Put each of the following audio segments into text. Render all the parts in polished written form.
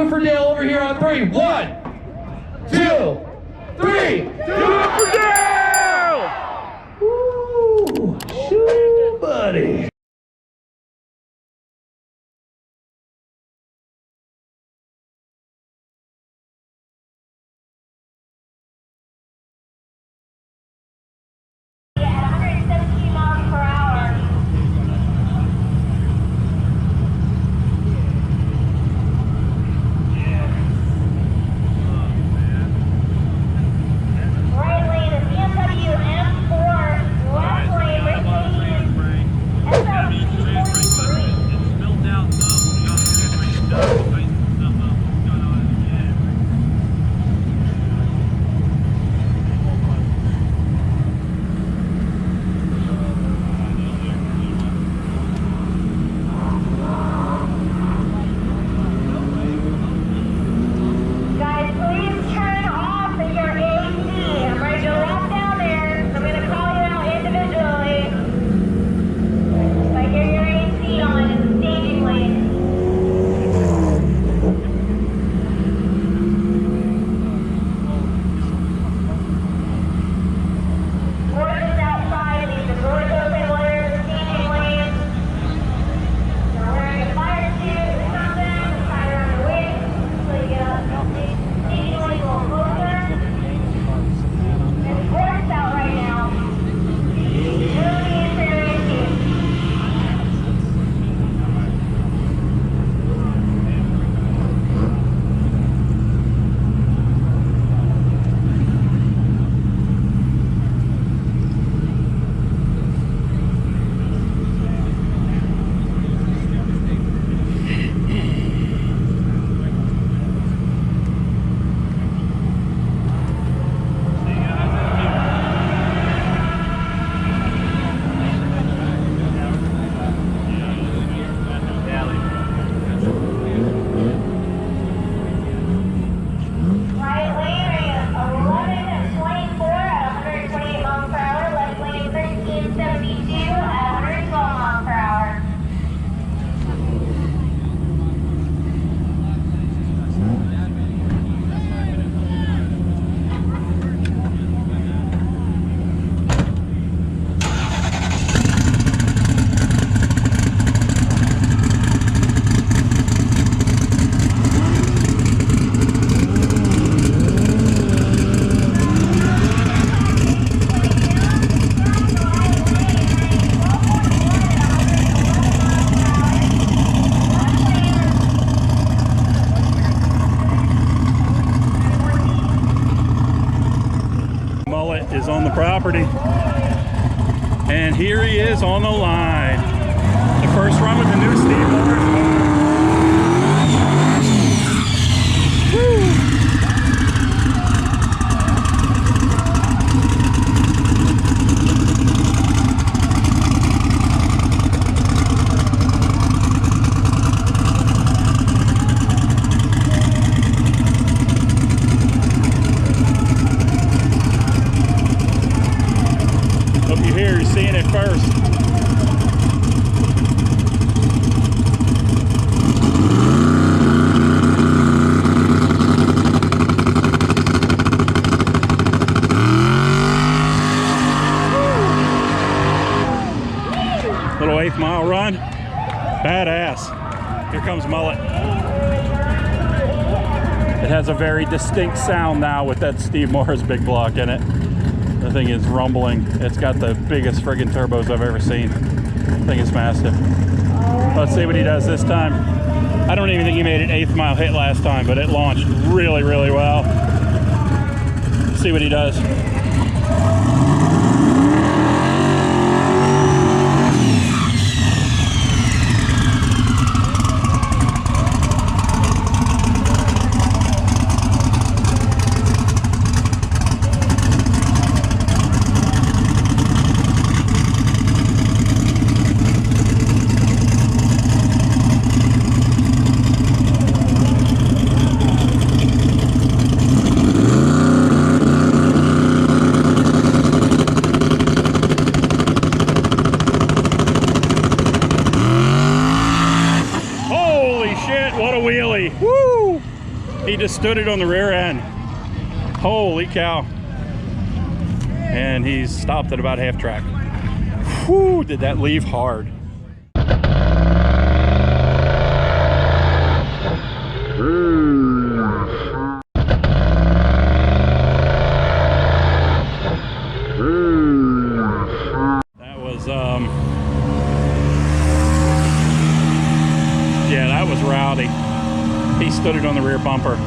it for Dale over here on 3. 1, 2, 3. Do it for Dale! Woo! Shoo, buddy. Mullet is on the property, and here he is on the line. The first run with the new Steve Mullet. Hope you hear, you're seeing it first. Little 8th mile run. Badass. Here comes Mullet. It has a very distinct sound now with that Steve Morris big block in it. The thing is rumbling. It's got the biggest friggin' turbos I've ever seen. The thing is massive. Let's see what he does this time. I don't even think he made an 8th mile hit last time, but it launched really, really well. Let's see what he does. What a wheelie. Woo! He just stood it on the rear end. Holy cow. And he's stopped at about half track. Whew, did that leave hard. That was, yeah, that was rowdy. He stood it on the rear bumper.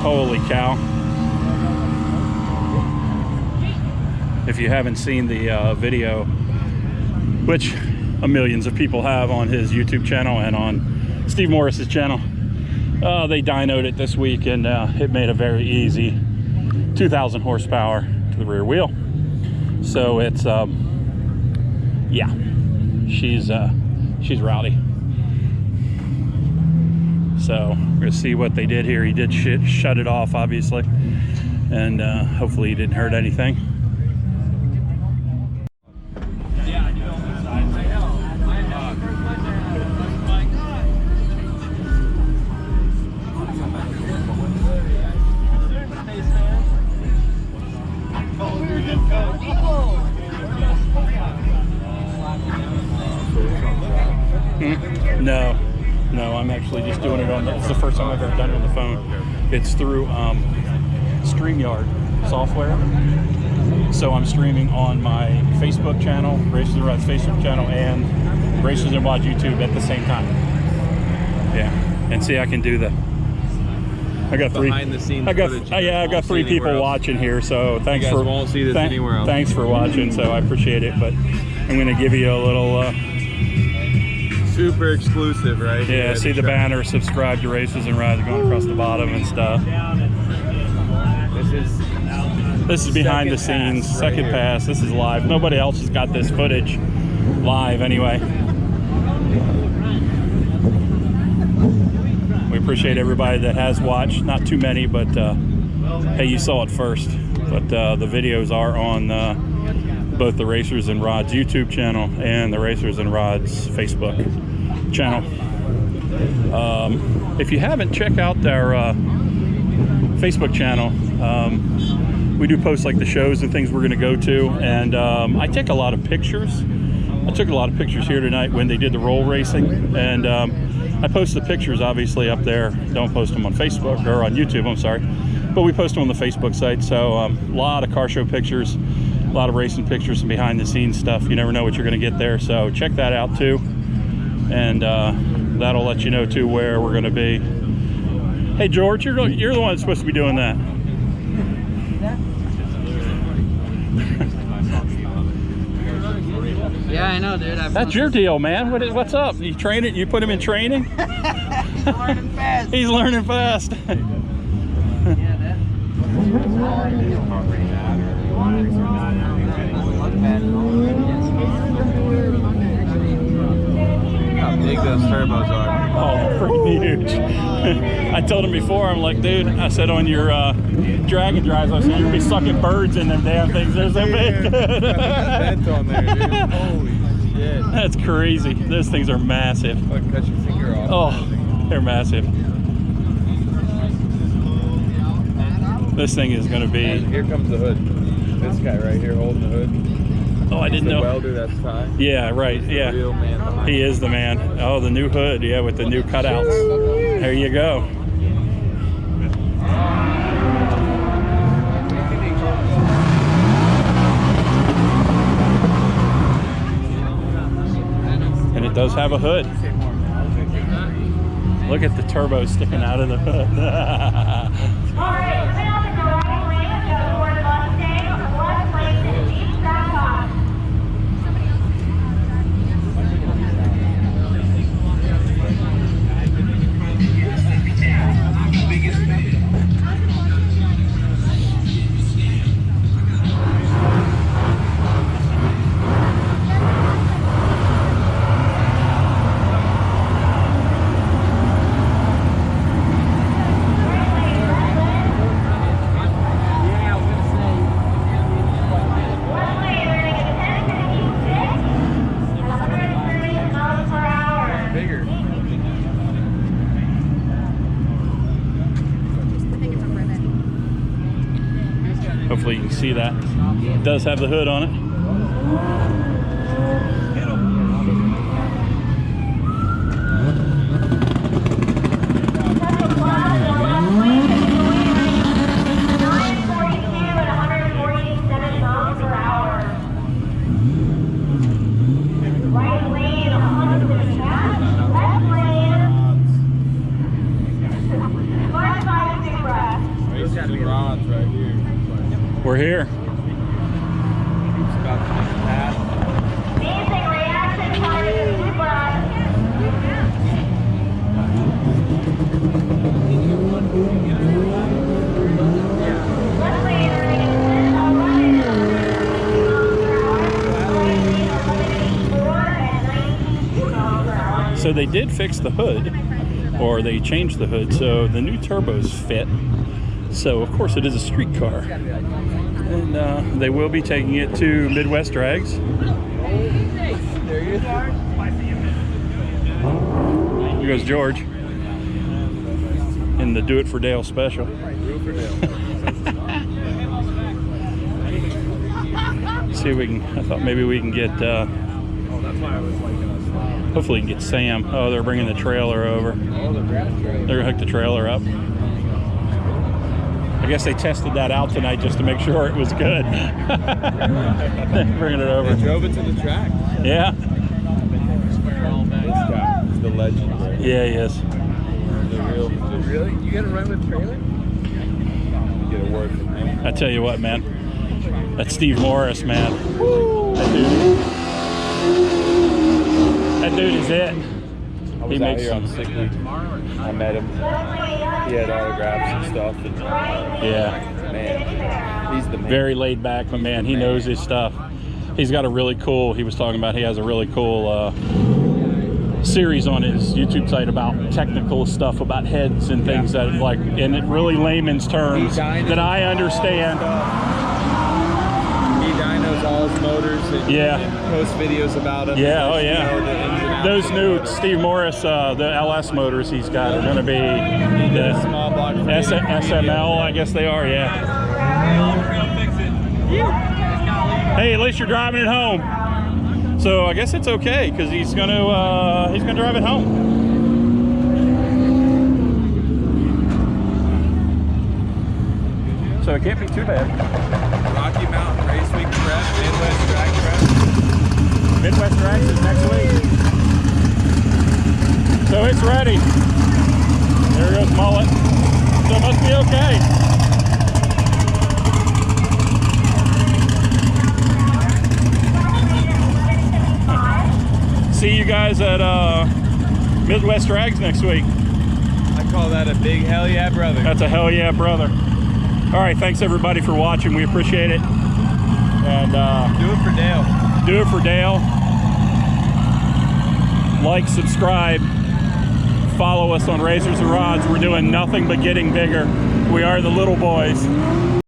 Holy cow. If you haven't seen the video, which millions of people have on his YouTube channel and on Steve Morris's channel, they dynoed it this week, and it made a very easy 2,000 horsepower to the rear wheel. So it's yeah, she's rowdy. So we're gonna see what they did here. He did shut it off, obviously, and hopefully he didn't hurt anything. No, I'm actually just doing it on, it's the first time I've ever done it on the phone. It's through StreamYard software. So I'm streaming on my Facebook channel, Racers and Rods Facebook channel, and Racers and Rods YouTube at the same time. Yeah, and see, I can do the, I got three behind the scenes footage. Yeah, I got 3 people watching here, so thanks for, won't see this anywhere else. Thanks for watching, so I appreciate it. But I'm going to give you a little super exclusive, right? Yeah, see the banner, subscribe to Racers and Rods going across the bottom and stuff. This is behind the scenes, second pass. This is live. Nobody else has got this footage live anyway. We appreciate everybody that has watched. Not too many, but hey, you saw it first. But the videos are on both the Racers and Rods YouTube channel and the Racers and Rods Facebook channel. If you haven't, check out our Facebook channel. We do post like the shows and things we're going to go to, and I take a lot of pictures. I took a lot of pictures here tonight when they did the roll racing, and I post the pictures obviously up there. Don't post them on Facebook or on YouTube, I'm sorry, but we post them on the Facebook site. So a lot of car show pictures, a lot of racing pictures and behind the scenes stuff. You never know what you're going to get there, so check that out too, and that'll let you know too where we're going to be. Hey George, you're the one that's supposed to be doing that. Yeah, I know, dude. That's your deal, man. What's up? You train it? You put him in training? He's learning fast. He's learning fast. How big those turbos are. Oh, freaking huge. I told him before, I'm like, dude, I said on your dragon drives, I said you're gonna be sucking birds in them damn things. They're so big. Vent on there, dude. Holy shit. That's crazy. Those things are massive. Like cut your finger off. Oh, they're massive. This thing is gonna be. And here comes the hood. This guy right here holding the hood. Oh, I didn't know. The welder that's tied. Yeah, right. He's yeah. the real man behind He is the man. Oh, the new hood. Yeah, with the new cutouts. There you go. And it does have a hood. Look at the turbo sticking out of the hood. Hopefully you can see that. It does have the hood on it. We're here. It's about to make a pass. Amazing reaction time to deep breath. Let's say you're in a running So they did fix the hood, or they changed the hood, so the new turbos fit. So of course it is a street car, and they will be taking it to Midwest Drags. Here goes George in the Do It for Dale special. See if we can. I thought maybe we can get. Hopefully we can get Sam. Oh, they're bringing the trailer over. They're gonna hook the trailer up. I guess they tested that out tonight just to make sure it was good. Bringing it over. They drove it to the track. Yeah. This guy is the legend, right? Yeah, he is. The real. Really? You gotta run with trailer? You get a word from him. I tell you what, man. That's Steve Morris, man. That dude is it. I was out here on sick leave. I met him. He had autographs and stuff. And, Yeah. man, he's the man. Very laid back, but man, he knows his stuff. He's got a really cool, he was talking about, he has a really cool series on his YouTube site about technical stuff about heads and things that, like, in really layman's terms that I understand. He dynos all his motors and posts videos about them. Yeah, oh yeah. You know, the ins and outs Those of new it. Steve Morris, the LS motors he's got are going to be the Small block SML, I guess they are, yeah. Hey, at least you're driving it home. So I guess it's okay because he's gonna drive it home. So it can't be too bad. Rocky Mountain Race Week prep, Midwest Drag prep. Midwest Drags is next week. So it's ready. There goes Mullet. So it must be okay. See you guys at Midwest Drags next week. I call that a big hell yeah, brother. That's a hell yeah, brother. All right, thanks everybody for watching. We appreciate it. And Do it for Dale. do it for Dale. Like, subscribe, follow us on Razors and Rods. We're doing nothing but getting bigger. We are the little boys.